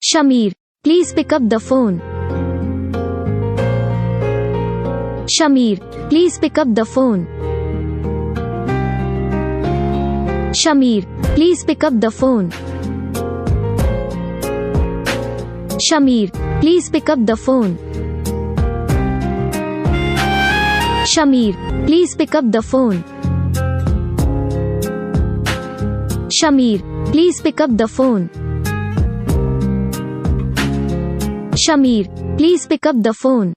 Shamir, please pick up the phone. Shamir, please pick up the phone. Shamir, please pick up the phone. Shamir, please pick up the phone. Shamir, please pick up the phone. Shamir, please pick up the phone. Shamir, please pick up the phone.